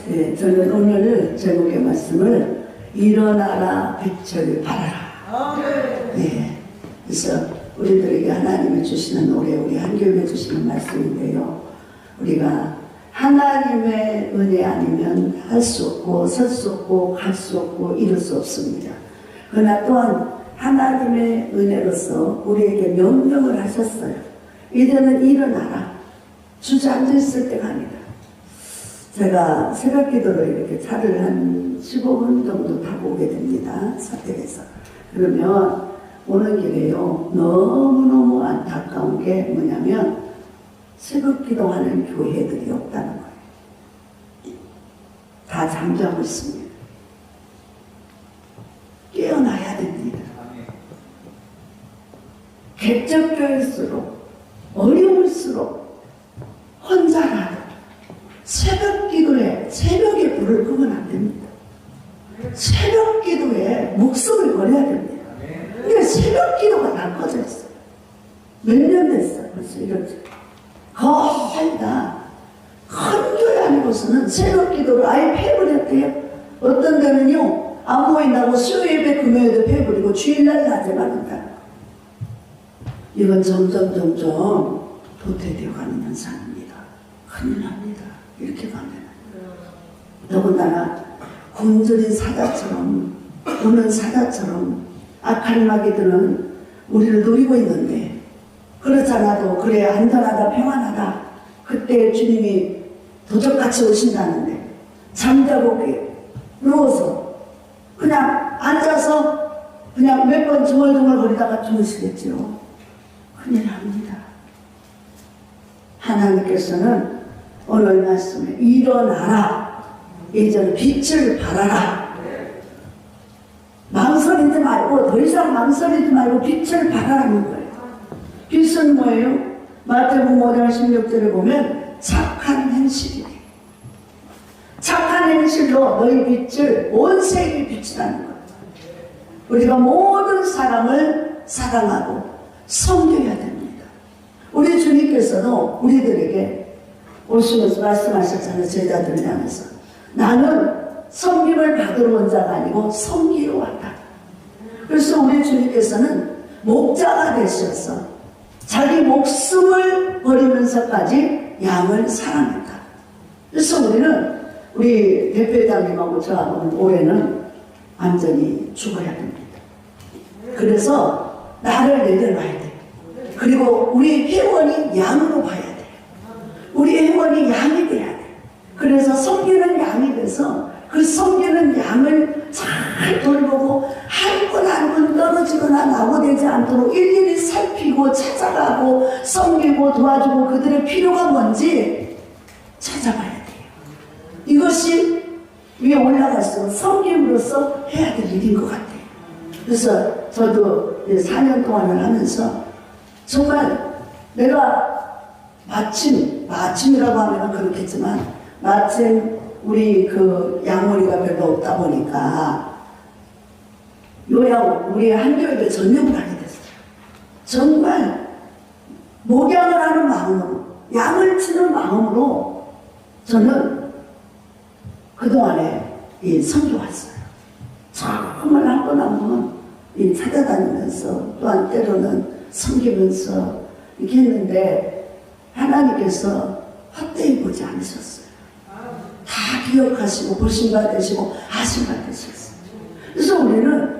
네, 저는 오늘 제목의 말씀을 일어나라 빛을 발하라. 네, 그래서 우리들에게 하나님이 주시는 노래, 우리 한교회 주시는 말씀인데요. 우리가 하나님의 은혜 아니면 할 수 없고 설 수 없고 갈 수 없고 이룰 수 없습니다. 그러나 또한 하나님의 은혜로서 우리에게 명령을 하셨어요. 이제는 일어나라. 주저앉아 있을 때가 아니다. 제가 새벽 기도를 이렇게 차를 한 15분 정도 타고 오게 됩니다. 사택에서. 그러면 오는 길에요, 너무너무 안타까운 게 뭐냐면 새벽 기도하는 교회들이 없다는 거예요. 다 잠자고 있습니다. 깨어나야 됩니다. 객적교일수록 어려울수록 혼자라도 새벽 기도에 새벽에 불을 끄면 안 됩니다. 새벽 기도에 목숨을 걸어야 됩니다. 그러니까 새벽 기도가 다 꺼져 있어요. 몇 년 됐어요. 벌써 이렇게 거의 다 큰 교회 아니고서는 새벽 기도를 아예 폐버렸대요. 어떤 데는요 안 모인다고 수요예배 금요일도 폐버리고 주일날 낮에만 한다. 이건 점점 도태되어 가는 현상입니다. 큰일 납니다. 이렇게 가면 더군다나 굶주린 사자처럼 우는 사자처럼 악한 마귀들은 우리를 노리고 있는데, 그렇지 않아도 그래 안전하다 평안하다 그때 주님이 도적같이 오신다는데 잠자고 누워서 그냥 앉아서 그냥 몇 번 중얼중얼 거리다가 주무시겠죠. 큰일 납니다. 하나님께서는 오늘 말씀에 일어나라. 이제는 빛을 발하라. 망설이지 말고, 더 이상 망설이지 말고 빛을 발하라는 거예요. 빛은 뭐예요? 마태복음 5장 16절에 보면 착한 행실이에요. 착한 행실로 너희 빛을 온 세계에 비추라는 거예요. 우리가 모든 사람을 사랑하고 섬겨야 됩니다. 우리 주님께서도 우리들에게 오시면서 말씀하셨잖아요. 제자들을 향해서 나는 섬김을 받으러 온 자가 아니고 섬기러 왔다. 그래서 우리 주님께서는 목자가 되셔서 자기 목숨을 버리면서까지 양을 사랑했다. 그래서 우리 대표회장님하고 저하고는 올해는 완전히 죽어야 됩니다. 그래서 나를 내려놔야 돼. 그리고 우리 회원이 양으로 봐야 돼. 우리 회원이 양이 돼야 돼. 그래서 섬기는 양이 돼서 그 섬기는 양을 잘 돌보고 한 분 한 분 떨어지거나 낙오되지 않도록 일일이 살피고 찾아가고 섬기고 도와주고 그들의 필요가 뭔지 찾아봐야 돼요. 이것이 위에 올라갈수록 섬김으로써 해야 될 일인 것 같아요. 그래서 저도 4년 동안을 하면서 정말 내가 마침이라고 하면 그렇겠지만 마침 우리 그 양머리가 별로 없다 보니까 요양 우리 한교회를 전념을 하게 됐어요. 정말 목양을 하는 마음으로, 양을 치는 마음으로 저는 그동안에 섬겨왔어요. 정말 한 번 한 번 찾아다니면서 또한 때로는 섬기면서 이렇게 했는데 하나님께서 헛되이 보지 않으셨어요. 다 기억하시고 보신받으시고 하신받으셨어요. 그래서 우리는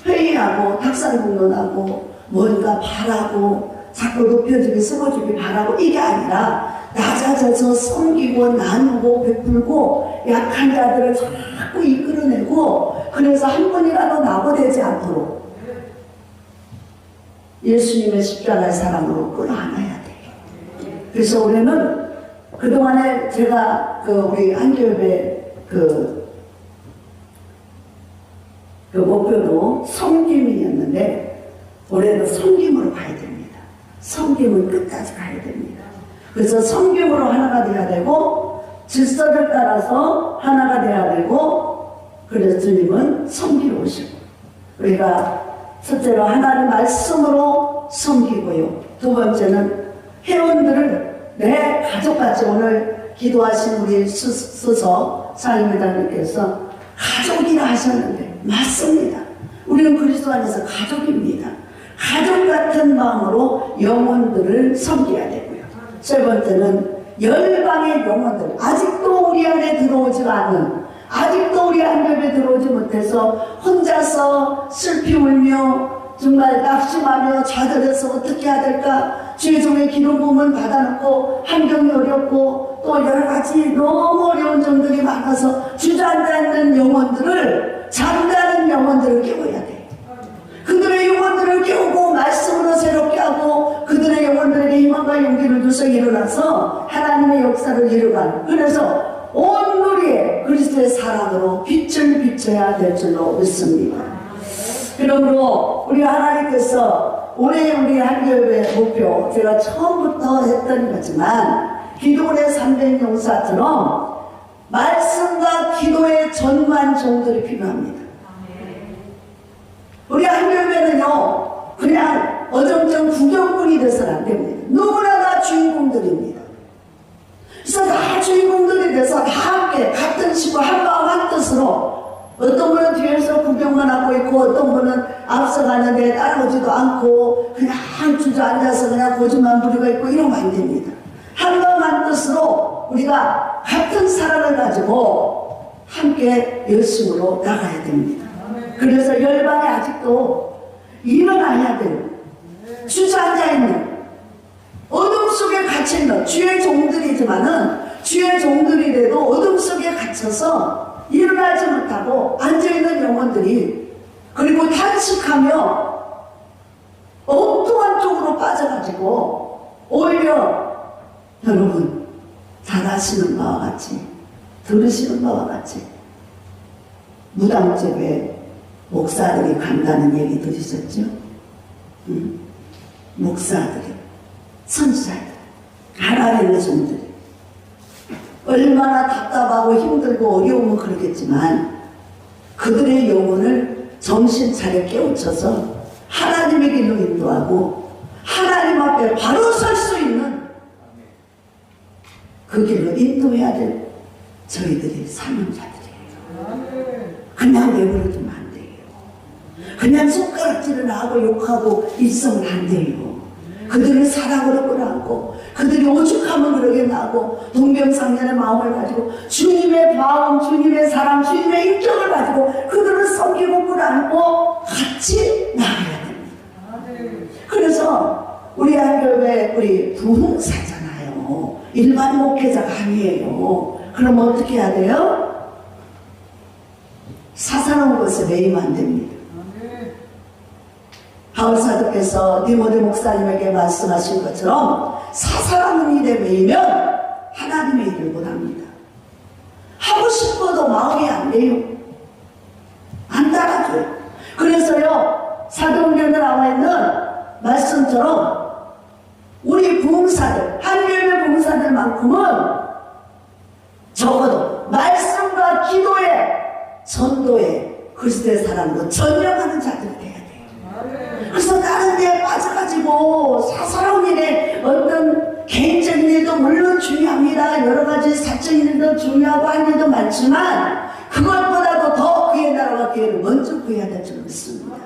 회의하고 탁상공론하고 뭔가 바라고 자꾸 높여주기 세워주기 바라고 이게 아니라 낮아져서 섬기고 나누고 베풀고 약한 자들을 자꾸 이끌어내고, 그래서 한 번이라도 낙오되지 않도록 예수님의 십자가의 사랑으로 끌어안아야 돼요. 그래서 우리는 그동안에 제가 우리 한교회 그 목표도 섬김이었는데 올해는 섬김으로 가야 됩니다. 섬김은 끝까지 가야 됩니다. 그래서 섬김으로 하나가 돼야 되고 질서를 따라서 하나가 돼야 되고, 그래서 주님은 섬기러 오시고 우리가 첫째로 하나님 말씀으로 섬기고요. 두 번째는 회원들을 내 가족같이 오늘 기도하신 우리 수서 사임회장님께서 가족이라 하셨는데 맞습니다. 우리는 그리스도 안에서 가족입니다. 가족 같은 마음으로 영혼들을 섬겨야 되고요. 세 번째는 열방의 영혼들, 아직도 우리 안에 들어오지가 않는, 아직도 우리 안ገብ에 들어오지 못해서 혼자서 슬피 울며 정말 낙심하며 좌절해서 어떻게 해야 될까, 주의 종의 기도 부음을 받아놓고 환경이 어렵고 또 여러가지 너무 어려운 점들이 많아서 주저앉아 있는 영혼들을, 잠자는 영혼들을 깨워야 돼요. 그들의 영혼들을 깨우고 말씀으로 새롭게 하고 그들의 영혼들에게 희망과 용기를 주서 일어나서 하나님의 역사를 이루간, 그래서 온 누리에 그리스도의 사랑으로 빛을 비춰야 될 줄로 믿습니다. 그러므로 우리 하나님께서 올해 우리 한교회의 목표, 제가 처음부터 했던 거지만 기도의 300 용사처럼 말씀과 기도의 전무한 종들이 필요합니다. 우리 한교회는요 그냥 어정쩡 구경꾼이 돼서는 안 됩니다. 누구나 다 주인공들입니다. 그래서 다 주인공들이 돼서 다 함께 같은 식으로 한 마음 한 뜻으로, 어떤 분은 뒤에서 구경만 하고 있고 어떤 분은 앞서가는데 따라오지도 않고 그냥 주저앉아서 그냥 고집만 부리고 있고 이러면 안 됩니다. 한 마음 한 뜻으로 우리가 같은 사랑을 가지고 함께 열심으로 나가야 됩니다. 그래서 열방에 아직도 일어나야 돼요. 주저앉아있는, 어둠 속에 갇혀있는 주의 종들이지만은 주의 종들이라도 어둠 속에 갇혀서 일어나지 못하고 앉아있는 영혼들이, 그리고 탄식하며 엉뚱한 쪽으로 빠져가지고 오히려 여러분 잘 아시는 바와 같이, 들으시는 바와 같이 무당집에 목사들이 간다는 얘기 들으셨죠? 목사들이, 선사들, 하나님의 종들이 얼마나 답답하고 힘들고 어려우면 그러겠지만 그들의 영혼을 정신 차려 깨우쳐서 하나님의 길로 인도하고 하나님 앞에 바로 설 수 있는 그 길로 인도해야 될 저희들이 사명자들이에요. 그냥 내버려두면 안 돼요. 그냥 손가락질을 하고 욕하고 있으면 안 돼요. 그들을 사랑으로 끌어안고 그들이 오죽하면 그러게 나고 동병상련의 마음을 가지고 주님의 마음, 주님의 사랑, 주님의 인격을 가지고 그들을 섬기고 끌어안고 같이 나가야 됩니다. 그래서 우리 한교회 우리 부흥사잖아요. 일반 목회자가 아니에요. 그럼 어떻게 해야 돼요? 사사로운 것에 매이면 안 됩니다. 바울사도께서 디모데 목사님에게 말씀하신 것처럼 사사라는 일에 매이면 하나님의 일을 못합니다. 하고 싶어도 마음이 안 돼요. 안 따라줘요. 그래서요 사도행전에 나와 있는 말씀처럼 우리 부흥사들, 한교회 부흥사들만큼은 적어도 말씀과 기도에, 전도에, 그리스도의 사랑으로 전념하는 자들이 돼야 돼요. 그래서 다른 데에 빠져가지고 사사로운 일에 어떤 개인적인 일도 물론 중요합니다. 여러 가지 사적인 일도 중요하고 할 일도 많지만 그것보다도 더 그의 나라와 기회를 먼저 구해야 될 줄 믿습니다.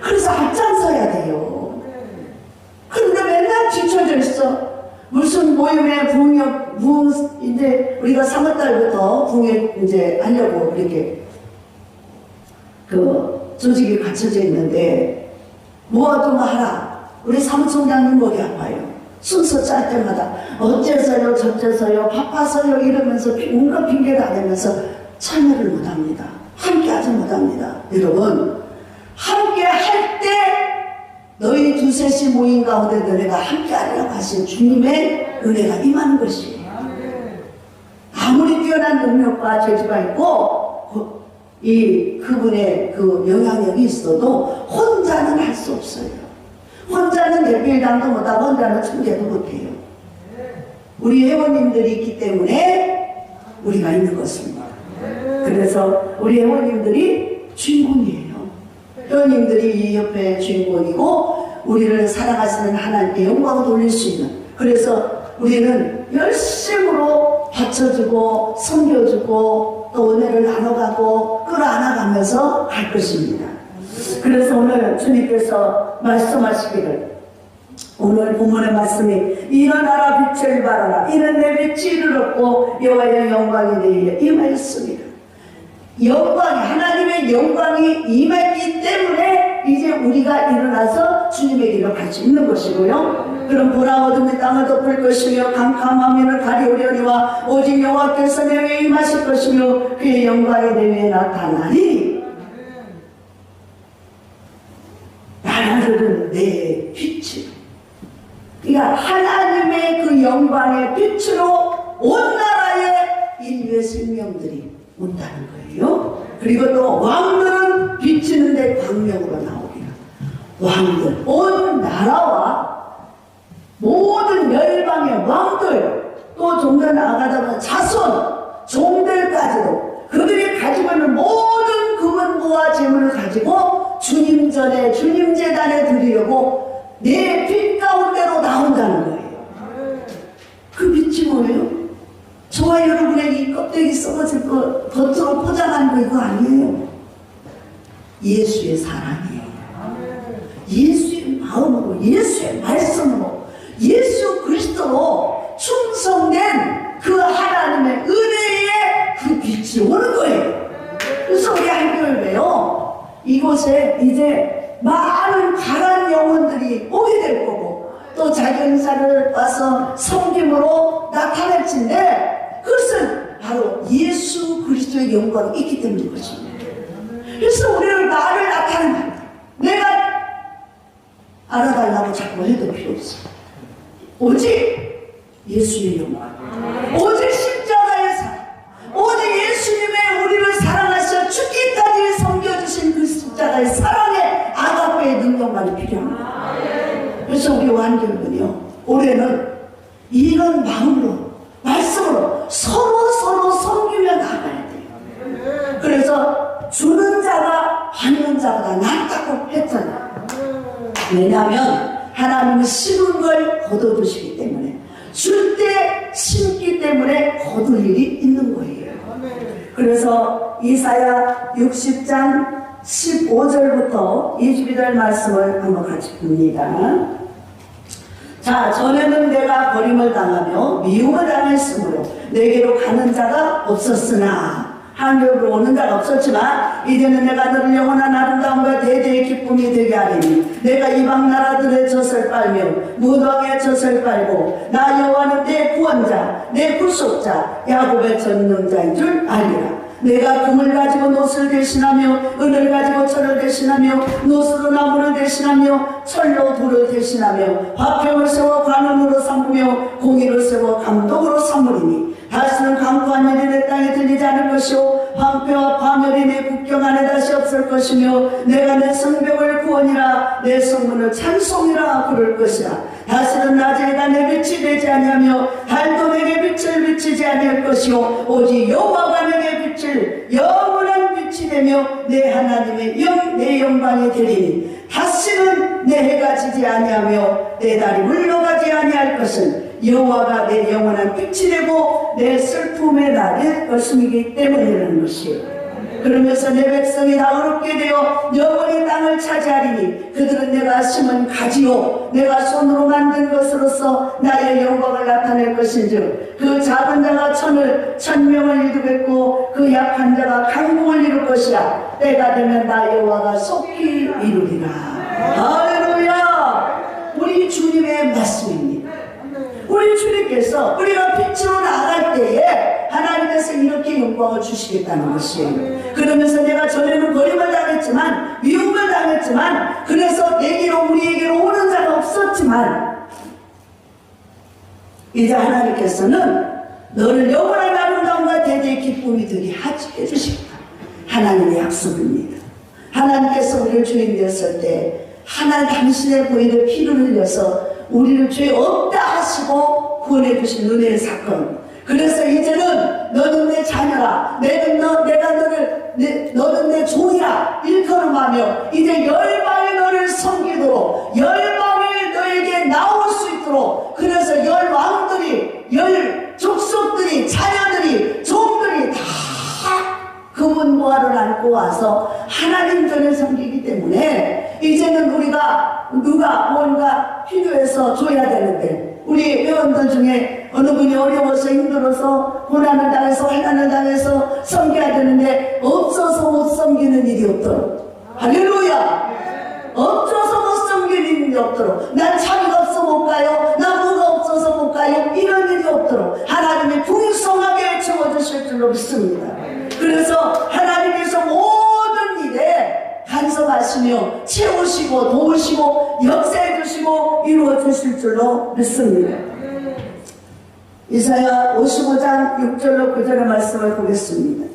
그래서 앞장서야 돼요. 그런데 맨날 뒤쳐져 있어. 무슨 모임에 부흥 이제 우리가 3월달부터 부흥회 이제 하려고 이렇게 그 조직이 갖춰져 있는데 뭐하든 하라. 우리 사무총장님 목이 아파요. 순서 짤 때마다 어째서요 저째서요 바빠서요 이러면서 온갖 핑계를 안 대면서 참여를 못합니다. 함께하지 못합니다. 여러분 함께 할 때 너희 두셋이 모인 가운데 너네가 함께하리라고 하신 주님의 은혜가 임하는 것이에요. 아무리 뛰어난 능력과 재주가 있고 그분의 그 영향력이 있어도 혼자는 할 수 없어요. 혼자는 예배당도 못하고 혼자는 충제도 못해요. 우리 회원님들이 있기 때문에 우리가 있는 것입니다. 그래서 우리 회원님들이 주인공이에요. 회원님들이 이 협회의 주인공이고 우리를 사랑하시는 하나님께 영광을 돌릴 수 있는, 그래서 우리는 열심으로 받쳐주고 섬겨주고 또 은혜를 나눠가고 끌어안아가면서 갈 것입니다. 그래서 오늘 주님께서 말씀하시기를, 오늘 본문의 말씀이 일어나라 빛을 발하라 이는 내 빛이 이르렀고 여호와의 영광이 내게 임하였습니다. 영광이, 하나님의 영광이 임했기 때문에 이제 우리가 일어나서 주님의 길을 갈 수 있는 것이고요. 그럼 보라 어둠이 땅을 덮을 것이며 캄캄함을 가리우려니와 오직 여호와께서 내 위에 임하실 것이며 그의 영광이 내 위에 나타나리니 나라는 내 빛이, 그러니까 하나님의 그 영광의 빛으로 온 나라에 인류의 생명들이 온다는 거예요. 그리고 또 왕들은 비치는데 광명으로 나오기를, 왕들, 온 나라와 모든 열방의 왕들, 또 좀 더 나아가다 보면 자손, 종들까지도 그들이 가지고 있는 모든 금은부와 재물을 가지고 주님 전에, 주님 제단에 드리려고 내 빛 가운데로 나온다는 거예요. 그 빛이 뭐예요? 저와 여러분의 이 껍데기 썩어질 거 겉으로 포장한 거 이거 아니에요. 예수의 사랑이에요. 예수의 마음으로, 예수의 말씀으로, 예수 그리스도로 충성된 그 하나님의 은혜의 그 빛이 오는 거예요. 그래서 우리 한교회요, 이곳에 이제 많은 가난 영혼들이 오게 될 거고, 또 자기 은사를 와서 섬김으로 나타낼진데, 그것은 바로 예수 그리스도의 영광이 있기 때문인 것입니다. 그래서 우리는 나를 나타낸다. 내가 알아달라고 자꾸 해도 필요 없어. 오직 예수의 영광, 오직 십자가의 사랑, 오직 예수님의 우리를 사랑하셔 죽기까지 섬겨주신 그 십자가의 사랑의 아가페의 능력만이 필요합니다. 그래서 우리 완결은요, 올해는 이런 마음으로, 말씀으로 서로 섬기며 나가야 돼요. 그래서 주는 자가 받는 자보다 낫다고 했잖아요. 왜냐하면 하나님은 심은 걸 거둬두시기 때문에, 줄 때 심기 때문에 거둘 일이 있는 거예요. 그래서 이사야 60장 15절부터 22절 말씀을 한번 같이 봅니다. 자, 전에는 내가 버림을 당하며 미움을 당했으므로 내게로 가는 자가 없었으나, 한국으로 오는 자가 없었지만 이제는 내가 너를 영원한 아름다움과 대대의 기쁨이 되게 하리니 내가 이방 나라들의 젖을 빨며 무덤의 젖을 빨고 나 여호와는 내 구원자, 내 구속자, 야곱의 전능자인 줄 알리라. 내가 금을 가지고 노스를 대신하며 은을 가지고 철을 대신하며 노스로 나무를 대신하며 철로 돌을 대신하며 화평을 세워 관원으로 삼으며 공의를 세워 감독으로 삼으리니 다시는 강포한 일이 내 땅에 들리지 않을 것이요 황폐와 파멸이 내 국경 안에 다시 없을 것이며 내가 내 성벽을 구원이라 내 성문을 찬송이라 부를 것이라. 다시는 낮에 해가 내 빛이 되지 아니하며 달도 내게 빛을 비치지 아니할 것이요 오직 여호와가 내게 빛을 영원한 빛이 되며 내 하나님의 내 영광이 되리니 다시는 내 해가 지지 아니하며 내 달이 물러가지 아니할 것은 여호와가 내 영원한 빛이 되고 내 슬픔의 날일 것이기 때문이라는 것이에요. 그러면서 내 백성이 다 어렵게 되어 영원히 땅을 차지하리니 그들은 내가 심은 가지요 내가 손으로 만든 것으로서 나의 영광을 나타낼 것인즉 그 작은 자가 천명을 이루겠고 그 약한 자가 강국을 이룰 것이라. 때가 되면 나 여호와가 속히 이루리라. 할렐루야. 우리 주님의 말씀입니다. 우리 주님께서 우리가 빛으로 나아갈 때에 하나님께서 이렇게 영광을 주시겠다는 것이에요. 그러면서 내가 전에는 버림을 당했지만 미움을 당했지만 그래서 내게로 우리에게로 오는 자가 없었지만 이제 하나님께서는 너를 영원한 아름다움과 대대의 기쁨이 되게 해주시겠다. 하나님의 약속입니다. 하나님께서 우리를 주인 되었을 때 하나님 당신의 보이는 피를 흘려서 우리를 죄 없다 하시고 구원해 주신 은혜의 사건. 그래서 이제는 너는 내 자녀라. 너는 내 종이라 일컬음하며 이제 열방이 너를 섬기도록 열방이 너에게 나올 수 있도록 있도록, 그래서 열 왕들이, 열 족속들이, 자녀들이, 종들이 다 금은 보화를 안고 와서 하나님 전에 섬기기 때문에 이제는 우리가 누가 뭔가 필요해서 줘야 되는데, 우리 회원들 중에 어느 분이 어려워서 힘들어서 고난을 당해서 환난을 당해서 섬겨야 되는데 없어서 못 섬기는 일이 없도록, 할렐루야! 없어서 못 섬기는 일이 없도록, 난 차비가 없어 못 가요, 나 뭐가 없어서 못 가요, 이런 일이 없도록 하나님이 풍성하게 채워주실 줄로 믿습니다. 그래서 하나님께서 모든 일에 간섭하시며 채우시고 도우시고 역사해 주시고 이루어 주실 줄로 믿습니다. 이사야 55장 6절로 9절의 말씀을 보겠습니다.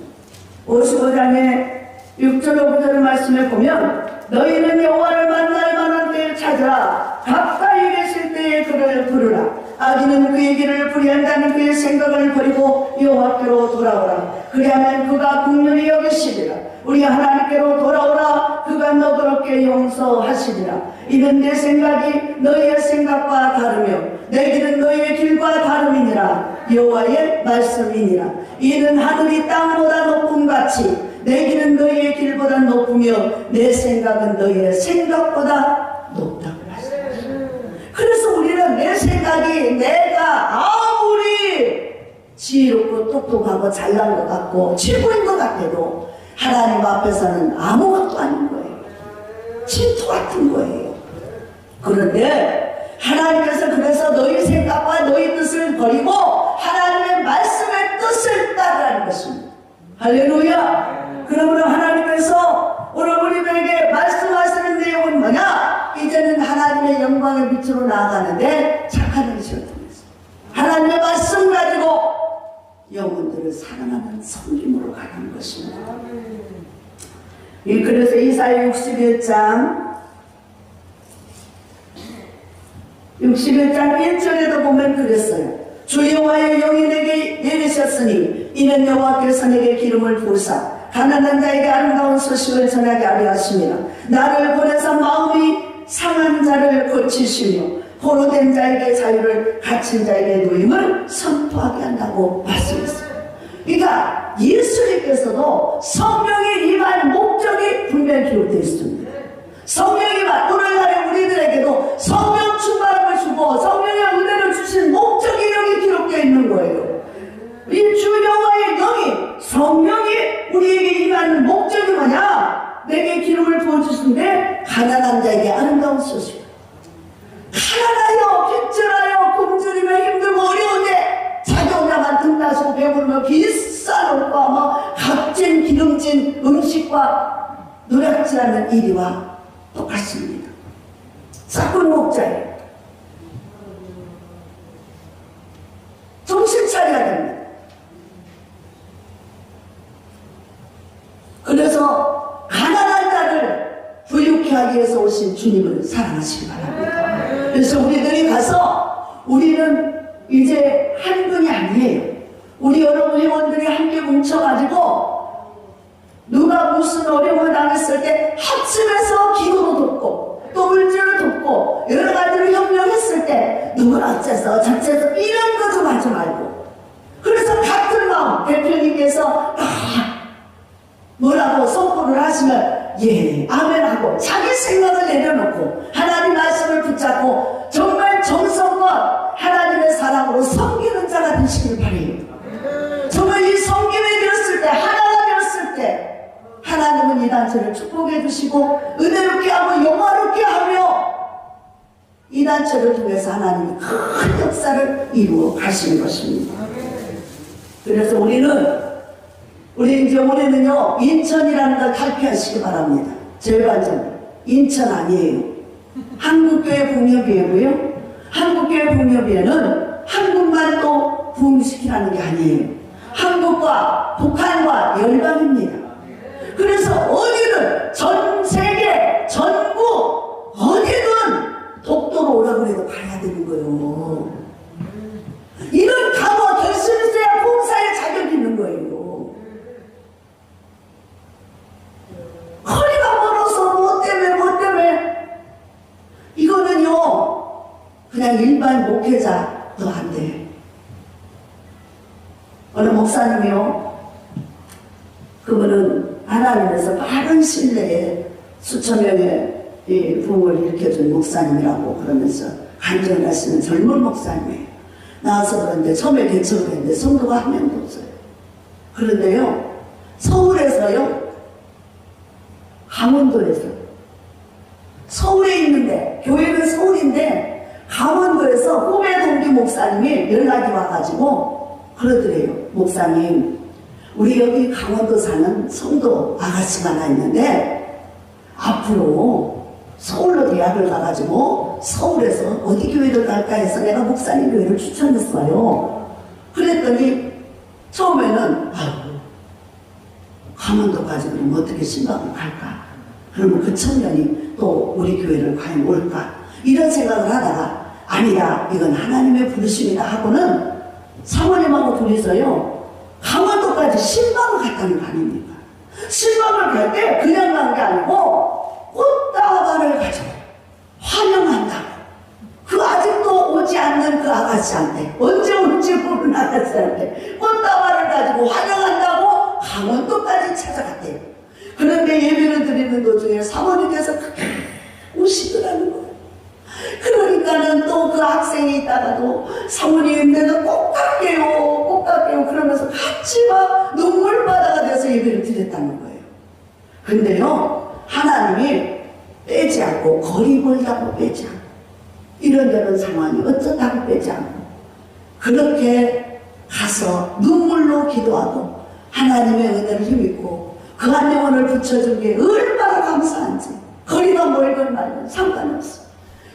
55장의 6절로 9절의 말씀을 보면, 너희는 여호와를 만날 만한 때에 찾으라. 가까이 계실 때에 그를 부르라. 악인은 그의 길을 불의한다는 그의 생각을 버리고 여호와께로 돌아오라. 그리하면 그가 긍휼히 여기시리라. 우리 하나님께로 돌아오라. 그가 너그럽게 용서하시리라. 이는 내 생각이 너희의 생각과 다르며 내 길은 너희의 길과 다름이니라. 여호와의 말씀이니라. 이는 하늘이 땅보다 높음같이 내 길은 너희의 길보다 높으며 내 생각은 너희의 생각보다 높다고 말씀하십니다. 그래서 우리는 내 생각이 내가 아무리 지혜롭고 똑똑하고 잘난 것 같고 최고인 것 같아도 하나님 앞에서는 아무것도 아닌 거예요. 진토 같은 거예요. 그런데 하나님께서 그래서 너희 생각과 너희 뜻을 버리고 하나님의 말씀의 뜻을 따르라는 것입니다. 할렐루야! 그러므로 하나님께서 오늘 우리들에게 말씀하시는 내용은 뭐냐? 이제는 하나님의 영광의 빛으로 나아가는데 착한 의식을 통해서 하나님의 말씀 가지고 영혼들을 사랑하는 섬김으로 가는 것입니다. 그래서 이사야 61장 1절에도 보면 그랬어요. 주 여호와의 영이 내게 내리셨으니 이는 여호와께서 내게 기름을 부으사 가난한 자에게 아름다운 소식을 전하게 하려 하심이라. 나를 보내서 마음이 상한 자를 고치시며 포로된 자에게 자유를, 갇힌 자에게 노임을 선포하게 한다고 말씀했어요. 그러니까 예수님께서도 성령의 임할 목적이 분명히 기록되어 있습니다. 성령이 오늘날에 우리들에게도 성령 충만함을 주고 성령의 은혜를 주신 목적이 여기 기록되어 있는 거예요. 이 주 여호와의 영이, 성령이 우리에게 임하는 목적이 뭐냐? 내게 기름을 부어주신데 가난한 자에게 아름다운 소식. 가난하여 빚져라여 굶주리며 힘들고 어려운데 자기 혼자만 등나시고 배부르며 비싼 옷과 값진 기름진 음식과 노력질하는 일이와 똑같습니다. 싹군 목자예요. 정신 차려야 됩니다. 그래서 가난한 자를 부유케 하기 위해서 오신 주님을 사랑하시기 바랍니다. 그래서 우리들이 가서 우리는 이제 한 분이 아니에요. 우리 여러분 회원들이 함께 뭉쳐가지고 누가 무슨 어려움을 당했을 때 합심해서 기도로 돕고 또 물질로 돕고 여러 가지로 협력했을 때 누구는 어째서 저째서 이런 거 좀 하지 말고, 그래서 같은 마음 대표님께서 뭐라고 선포를 하시면 예 아멘 하고 자기 생각을 내려놓고 하나님 말씀을 붙잡고 정말 정성과 하나님의 사랑으로 섬기는 자가 되시길 바래요. 정말 이 섬김에 되었을 때, 하나가 되었을 때 하나님은 이 단체를 축복해 주시고 은혜롭게 하고 영화롭게 하며 이 단체를 통해서 하나님이 큰 역사를 이루어 가시는 것입니다. 그래서 우리 이제 올해는요 인천이라는 걸 탈피하시기 바랍니다. 절반전 인천 아니에요. 한국교회 북녘이고요. 한국교회 북녘에는 한국만 또 부흥시키라는 게 아니에요. 한국과 북한과 열방입니다. 그래서 어디든 전 세계 전국 어디든 독도로 오라고 해도 가야 되는 거예요. 이런 각오 결심이 있어야 봉사의 자격이 있는 거예요. 허리가 멀어서 뭐 때문에 이거는요 그냥 일반 목회자도 안 돼. 어느 목사님이요, 그분은 하나님에서 빠른 신뢰에 수천 명의 이 부흥을 일으켜준 목사님이라고 그러면서 간증을 하시는 젊은 목사님이에요. 나와서 그런데 처음에 개척을 했는데 성도가 한 명도 없어요. 그런데요, 서울에서요, 강원도에서, 서울에 있는데, 교회는 서울인데 강원도에서 후배 동기 목사님이 연락이 와가지고 그러더래요. 목사님, 우리 여기 강원도 사는 성도 아가씨가 하나 있는데 앞으로 서울로 대학을 가가지고 서울에서 어디 교회를 갈까 해서 내가 목사님 교회를 추천했어요. 그랬더니 처음에는 강원도까지 그럼 어떻게 신방을 갈까? 그러면 그 청년이 또 우리 교회를 과연 올까? 이런 생각을 하다가 아니다, 이건 하나님의 부르심이다 하고는 사모님하고 둘이서요, 강원도까지 신방을 갔다는 거 아닙니까? 신방을 갈 때 그냥 간 게 아니고 꽃다발을 가지고 환영한다고. 그 아직도 오지 않는 그 아가씨한테, 언제 올지 모르는 아가씨한테 꽃다발을 가지고 환영한다고 강원도까지 찾아갔대요. 그런데 예배를 드리는 도중에 사모님께서 오시더라는 거예요. 그러니까는 또 그 학생이 있다가도 사모님 내가 꼭 갈게요, 꼭 갈게요 그러면서 같이 막 눈물바다가 돼서 예배를 드렸다는 거예요. 근데요, 하나님이 빼지 않고, 거리 멀다고 빼지 않고, 이런저런 상황이 어쩌다고 빼지 않고, 그렇게 가서 눈물로 기도하고 하나님의 은혜를 힘입고 그 한 영혼을 붙여준 게 얼마나 감사한지. 거리가 멀건 말건 상관없어.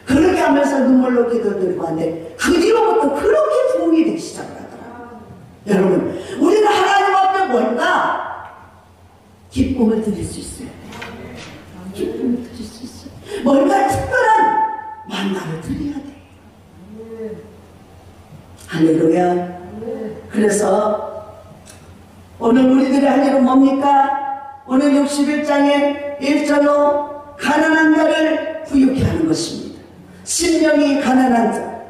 그렇게 하면서 눈물로 기도드리고 하는데 그 뒤로부터 그렇게 부흥이 되기 시작하더라고요. 여러분, 우리는 하나님 앞에 뭔가 기쁨을 드릴 수 있어요. 기쁨을 드릴 수 있어요. 뭔가 특별한 만나를 드려야 돼요. 할렐루야. 그래서 오늘 우리들이 할 일은 뭡니까? 오늘 61장의 1절로 가난한 자를 부유케 하는 것입니다. 심령이 가난한 자,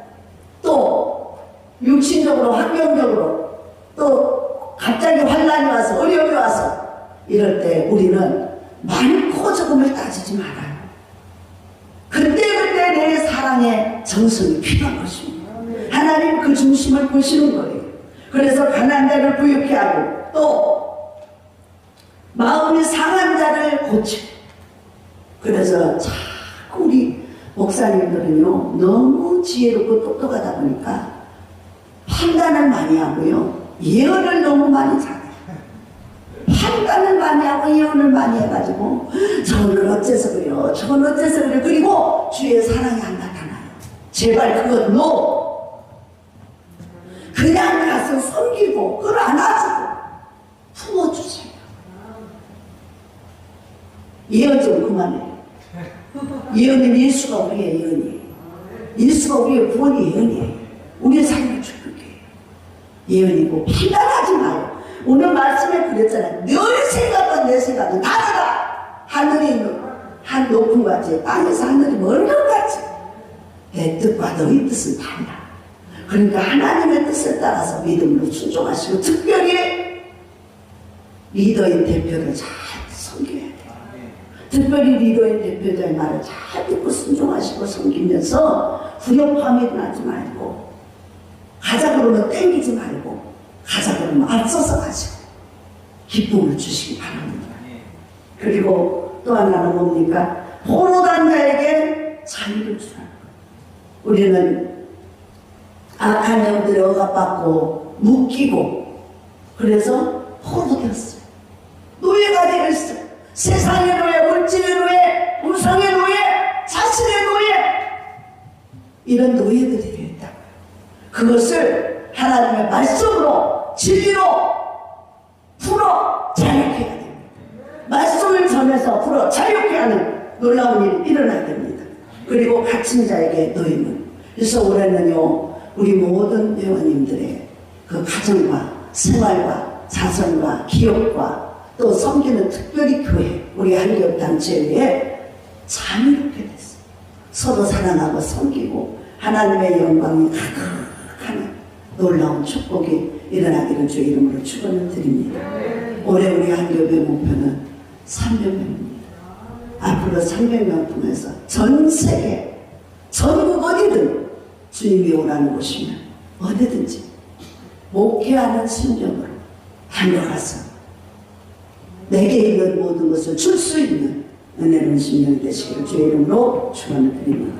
또 육신적으로 환경적으로 또 갑자기 환난이 와서 어려움이 와서 이럴 때 우리는 많고 적음을 따지지 말아요. 그때그때 내 사랑의 정성이 필요한 것입니다. 하나님 그 중심을 보시는 거예요. 그래서 가난한 자를 부유케 하고 또 마음이 상한 자를 고치고. 그래서 자꾸 우리 목사님들은요, 너무 지혜롭고 똑똑하다 보니까 판단을 많이 하고요, 예언을 너무 많이 잘해요. 판단을 많이 하고 예언을 많이 해가지고 저는 어째서 그래요, 저건 어째서 그래요. 그리고 주의 사랑이 안 나타나요. 제발 그건 노. 그냥 가서 섬기고 그걸 안아주고 품어주세요. 예언 좀 그만해. 예언은 예수가 우리의 예언이에요. 예수가 우리의 구원의 예언이에요. 우리의 삶을 축복해요. 예언이고 판단하지 마요. 오늘 말씀에 그랬잖아요. 너의 생각과 내 생각은 다르다. 하늘에 있는 한 높은 같이 땅에서 하늘이 먼 것 같이 내 뜻과 너의 뜻은 달라. 그러니까 하나님의 뜻에 따라서 믿음으로 순종하시고 특별히 리더인 대표를 잘 섬겨야 돼요. 특별히 리더인 대표자의 말을 잘 듣고 순종하시고 섬기면서 불협화음이 나지 말고, 가자 그러면 땡기지 말고, 가자 그러면 앞서서 가시고 기쁨을 주시기 바랍니다. 그리고 또 하나는 뭡니까? 포로된 자에게 자유를 주라는 거예요. 우리는 악한 영들에 억압받고 묶이고 그래서 포로되었어요. 노예가 되었어요. 세상의 노예, 물질의 노예, 우상의 노예, 자신의 노예, 이런 노예들이 되었다고요. 그것을 하나님의 말씀으로, 진리로 풀어 자유케 해야 됩니다. 말씀을 전해서 풀어 자유케 하는 놀라운 일이 일어나야 됩니다. 그리고 갇힌 자에게 노임은, 그래서 올해는요, 우리 모든 회원님들의 그 가정과 생활과 자선과 기업과 또 섬기는 특별히 교회, 우리 한기업 단체에 자유롭게 됐어요. 서로 사랑하고 섬기고 하나님의 영광이 가득한 놀라운 축복이 일어나기를 주의 이름으로 축원을 드립니다. 올해 우리 한교회 목표는 300명입니다. 앞으로 300명 통해서 전 세계 전국 어디든 주님이 오라는 곳이면 어디든지 목회하는 심정으로 달려가서 내게 있는 모든 것을 줄 수 있는 은혜로운 심령이 되시기를 주의 이름으로 축원을 드립니다.